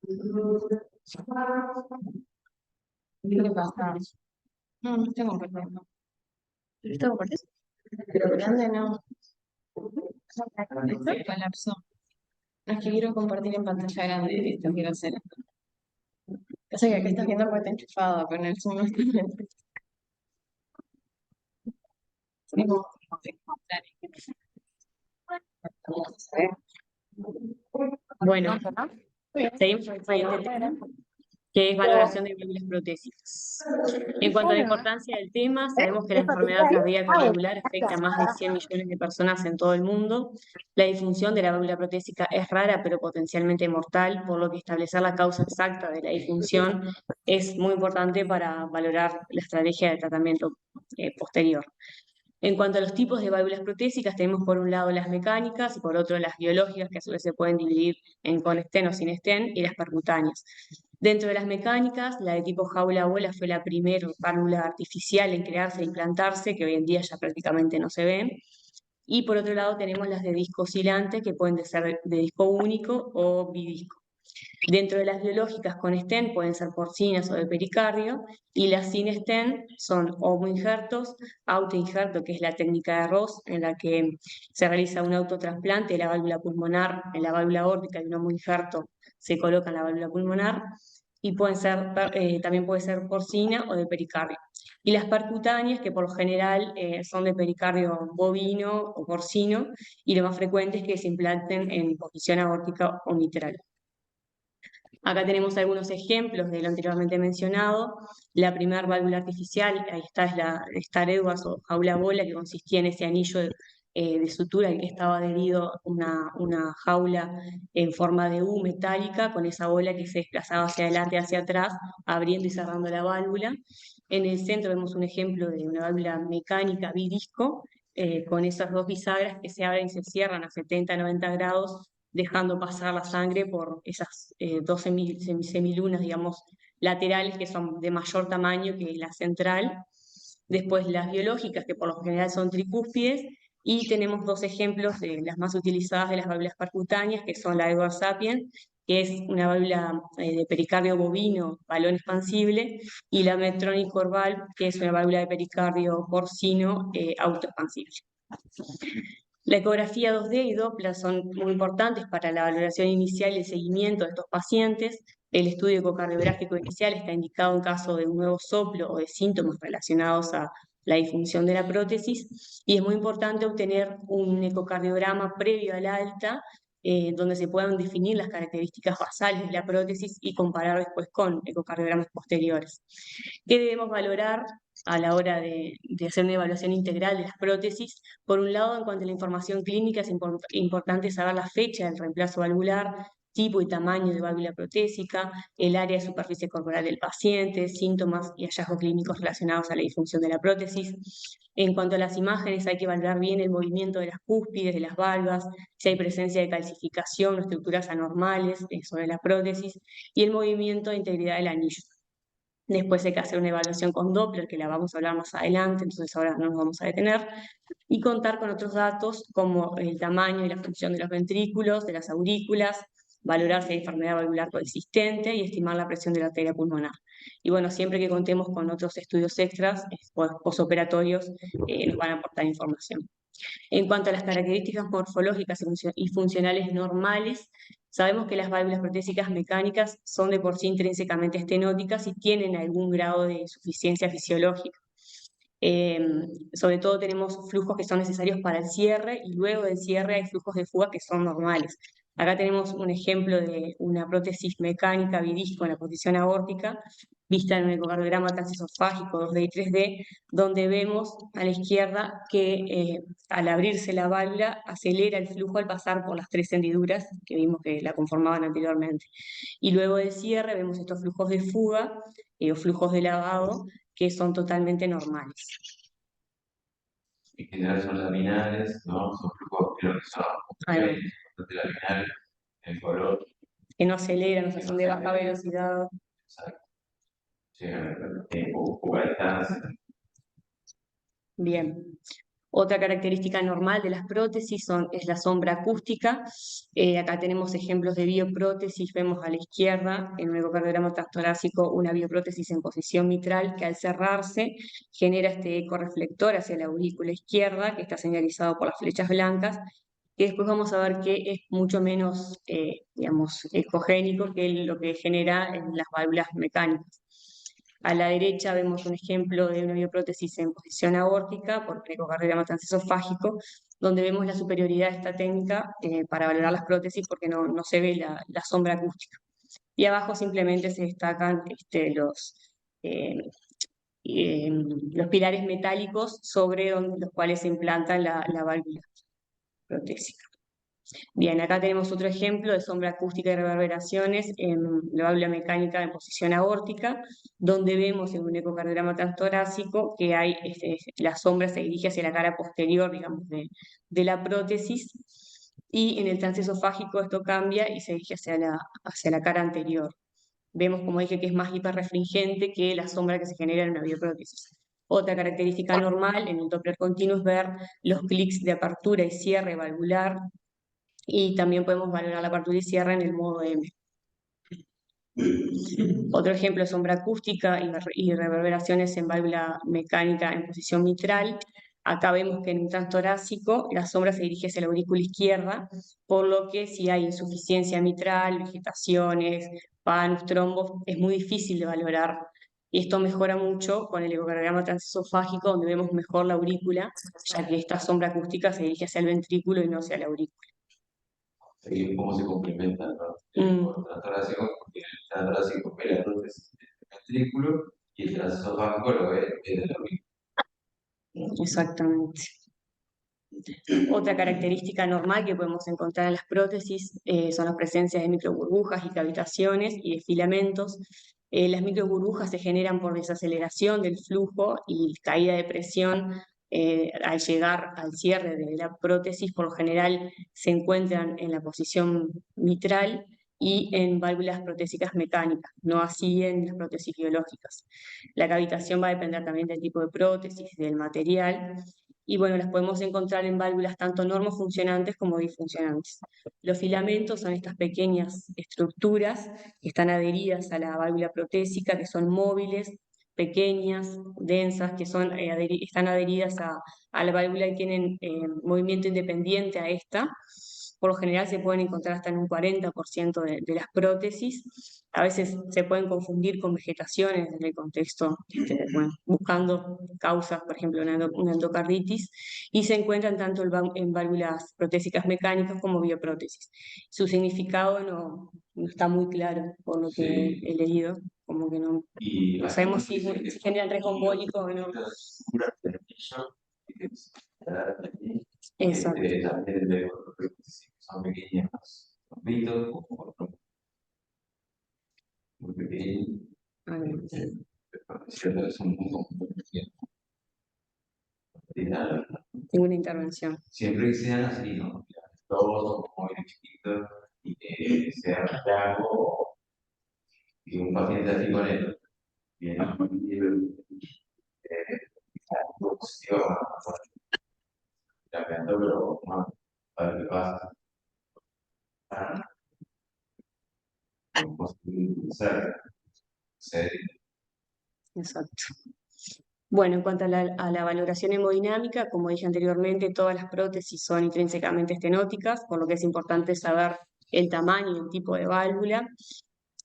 ¿Qué le pasa? No tengo compartiendo. ¿Está compartiendo? Pero grande no. Esto colapsó. No es que quiero compartir en pantalla grande, esto quiero hacer. Pasa que aquí estás viendo porque está enchufado, pero en el Zoom no está. Bueno, seguimos con el siguiente tema, que es valoración de válvulas protésicas. En cuanto a la importancia del tema, sabemos que la enfermedad cardíaca valvular afecta a más de 100 millones de personas en todo el mundo. La disfunción de la válvula protésica es rara, pero potencialmente mortal, por lo que establecer la causa exacta de la disfunción es muy importante para valorar la estrategia de tratamiento posterior. En cuanto a los tipos de válvulas protésicas, tenemos por un lado las mecánicas y por otro las biológicas, que a su vez se pueden dividir en con estén o sin estén, y las percutáneas. Dentro de las mecánicas, la de tipo jaula-bola fue la primera válvula artificial en crearse e implantarse, que hoy en día ya prácticamente no se ven. Y por otro lado tenemos las de disco oscilante, que pueden ser de disco único o bidisco. Dentro de las biológicas con stent pueden ser porcinas o de pericardio, y las sin stent son homoinjertos, autoinjerto, que es la técnica de Ross, en la que se realiza un autotrasplante de la válvula pulmonar en la válvula aórtica y un homoinjerto se coloca en la válvula pulmonar, y también puede ser porcina o de pericardio. Y las percutáneas, que por lo general son de pericardio bovino o porcino, y lo más frecuente es que se implanten en posición aórtica o mitral. Acá tenemos algunos ejemplos de lo anteriormente mencionado. La primera válvula artificial, ahí está, es la Star Edwards o jaula bola, que consistía en ese anillo de sutura al que estaba adherido una jaula en forma de U metálica, con esa bola que se desplazaba hacia adelante y hacia atrás, abriendo y cerrando la válvula. En el centro vemos un ejemplo de una válvula mecánica bidisco, con esas dos bisagras que se abren y se cierran a 70-90 grados, dejando pasar la sangre por esas dos semilunas, digamos, laterales, que son de mayor tamaño que la central. Después las biológicas, que por lo general son tricúspides, y tenemos dos ejemplos de las más utilizadas de las válvulas percutáneas, que son la Edwards Sapien, que es una válvula de pericardio bovino, balón expansible, y la Medtronic Valve, que es una válvula de pericardio porcino, autoexpansible. La ecografía 2D y Doppler son muy importantes para la valoración inicial y el seguimiento de estos pacientes. El estudio ecocardiográfico inicial está indicado en caso de un nuevo soplo o de síntomas relacionados a la disfunción de la prótesis, y es muy importante obtener un ecocardiograma previo al alta, donde se puedan definir las características basales de la prótesis y comparar después con ecocardiogramas posteriores. ¿Qué debemos valorar a la hora de hacer una evaluación integral de las prótesis? Por un lado, en cuanto a la información clínica, es importante saber la fecha del reemplazo valvular, tipo y tamaño de válvula protésica, el área de superficie corporal del paciente, síntomas y hallazgos clínicos relacionados a la disfunción de la prótesis. En cuanto a las imágenes, hay que valorar bien el movimiento de las cúspides, de las valvas, si hay presencia de calcificación o estructuras anormales sobre la prótesis, y el movimiento de integridad del anillo. Después hay que hacer una evaluación con Doppler, que la vamos a hablar más adelante, entonces ahora no nos vamos a detener, y contar con otros datos como el tamaño y la función de los ventrículos, de las aurículas, valorar si hay enfermedad valvular coexistente y estimar la presión de la arteria pulmonar. Y bueno, siempre que contemos con otros estudios extras, posoperatorios, nos van a aportar información. En cuanto a las características morfológicas y funcionales normales, sabemos que las válvulas protésicas mecánicas son de por sí intrínsecamente estenóticas y tienen algún grado de insuficiencia fisiológica. Sobre todo tenemos flujos que son necesarios para el cierre, y luego del cierre hay flujos de fuga que son normales. Acá tenemos un ejemplo de una prótesis mecánica bidisco en la posición aórtica, vista en un ecocardiograma transesofágico 2D y 3D, donde vemos a la izquierda que al abrirse la válvula acelera el flujo al pasar por las tres hendiduras que vimos que la conformaban anteriormente. Y luego del cierre vemos estos flujos de fuga o flujos de lavado, que son totalmente normales. En general son laminares, ¿no? Son flujos que son laminales, el color. Que no aceleran, no son de baja velocidad. Exacto. Llegan a poca distancia. Bien. Otra característica normal de las prótesis es la sombra acústica. Acá tenemos ejemplos de bioprótesis, vemos a la izquierda en un ecocardiograma transtorácico una bioprótesis en posición mitral que al cerrarse genera este eco reflector hacia la aurícula izquierda, que está señalizado por las flechas blancas, y después vamos a ver que es mucho menos, digamos, ecogénico que lo que genera en las válvulas mecánicas. A la derecha vemos un ejemplo de una bioprótesis en posición aórtica por ecocardiograma transesofágico, donde vemos la superioridad de esta técnica para valorar las prótesis porque no se ve la sombra acústica. Y abajo simplemente se destacan eh, los pilares metálicos sobre los cuales se implanta la válvula protésica. Bien, acá tenemos otro ejemplo de sombra acústica y reverberaciones en la válvula mecánica en posición aórtica, donde vemos en un ecocardiograma transtorácico que la sombra se dirige hacia la cara posterior, digamos, de la prótesis, y en el transesofágico esto cambia y se dirige hacia la cara anterior. Vemos, como dije, que es más hiperrefringente que la sombra que se genera en una bioprótesis. Otra característica normal en el Doppler continuo es ver los clics de apertura y cierre valvular, y también podemos valorar la apertura y cierre en el modo M. Otro ejemplo de sombra acústica y reverberaciones en válvula mecánica en posición mitral. Acá vemos que en un transtorácico la sombra se dirige hacia la aurícula izquierda, por lo que si hay insuficiencia mitral, vegetaciones, panus, trombos, es muy difícil de valorar. Y esto mejora mucho con el ecocardiograma transesofágico, donde vemos mejor la aurícula, ya que esta sombra acústica se dirige hacia el ventrículo y no hacia la aurícula. Y cómo se complementan, ¿no? El transtorácico, porque el transtorácico ve la prótesis del ventrículo y el transesofágico lo ve desde la aurícula. Exactamente. Otra característica normal que podemos encontrar en las prótesis son las presencias de microburbujas y cavitaciones y de filamentos. Las microburbujas se generan por desaceleración del flujo y caída de presión al llegar al cierre de la prótesis. Por lo general se encuentran en la posición mitral y en válvulas protésicas mecánicas, no así en las prótesis biológicas. La cavitación va a depender también del tipo de prótesis, del material, y bueno, las podemos encontrar en válvulas tanto normofuncionantes como disfuncionantes. Los filamentos son estas pequeñas estructuras que están adheridas a la válvula protésica, que son móviles, pequeñas, densas, que están adheridas a la válvula y tienen movimiento independiente a esta. Por lo general se pueden encontrar hasta en un 40% de las prótesis. A veces se pueden confundir con vegetaciones en el contexto, buscando causas, por ejemplo, una endocarditis, y se encuentran tanto en válvulas protésicas mecánicas como bioprótesis. Su significado no está muy claro por lo que he leído, como que no sabemos si generan riesgo embólico o no. Exacto. También son pequeños mitos, muy pequeños. Son Tengo una intervención. Siempre que sean así, ¿no? Todos muy chiquitos y que sean blanco y un paciente así con él. Bien, posición, cambiando, pero bueno, a ver qué pasa. Exacto. Bueno, en cuanto a la valoración hemodinámica, como dije anteriormente, todas las prótesis son intrínsecamente estenóticas, por lo que es importante saber el tamaño y el tipo de válvula.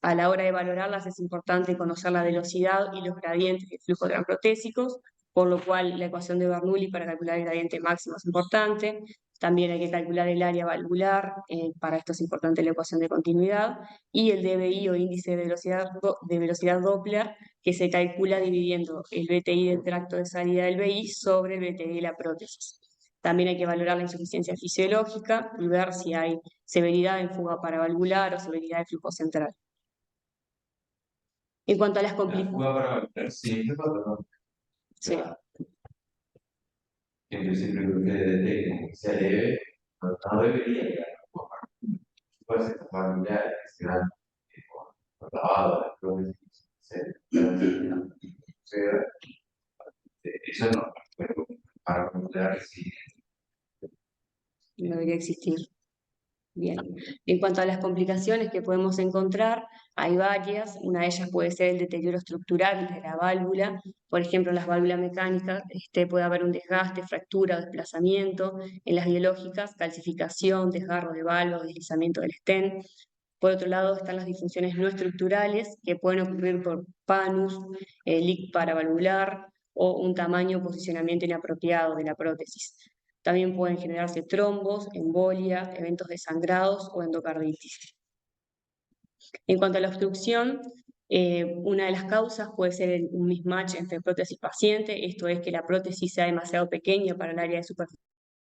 A la hora de valorarlas es importante conocer la velocidad y los gradientes de flujo transprotésicos, por lo cual la ecuación de Bernoulli para calcular el gradiente máximo es importante. También hay que calcular el área valvular, para esto es importante la ecuación de continuidad, y el DBI o índice de velocidad Doppler, que se calcula dividiendo el BTI del tracto de salida del BI sobre el BTI de la prótesis. También hay que valorar la insuficiencia fisiológica y ver si hay severidad en fuga paravalvular o severidad de flujo central. En cuanto a las complicaciones. Sí. Siempre que sea leve, no debería llegar a puede ser familiar, que será por lavado, eso no, pero para calcular si no debería existir. Bien, en cuanto a las complicaciones que podemos encontrar, hay varias. Una de ellas puede ser el deterioro estructural de la válvula. Por ejemplo, en las válvulas mecánicas puede haber un desgaste, fractura, desplazamiento. En las biológicas, calcificación, desgarro de válvulas, deslizamiento del stent. Por otro lado, están las disfunciones no estructurales que pueden ocurrir por panus, leak paravalvular o un tamaño o posicionamiento inapropiado de la prótesis. También pueden generarse trombos, embolia, eventos de sangrados o endocarditis. En cuanto a la obstrucción, una de las causas puede ser un mismatch entre prótesis paciente, esto es que la prótesis sea demasiado pequeña para el área de superficie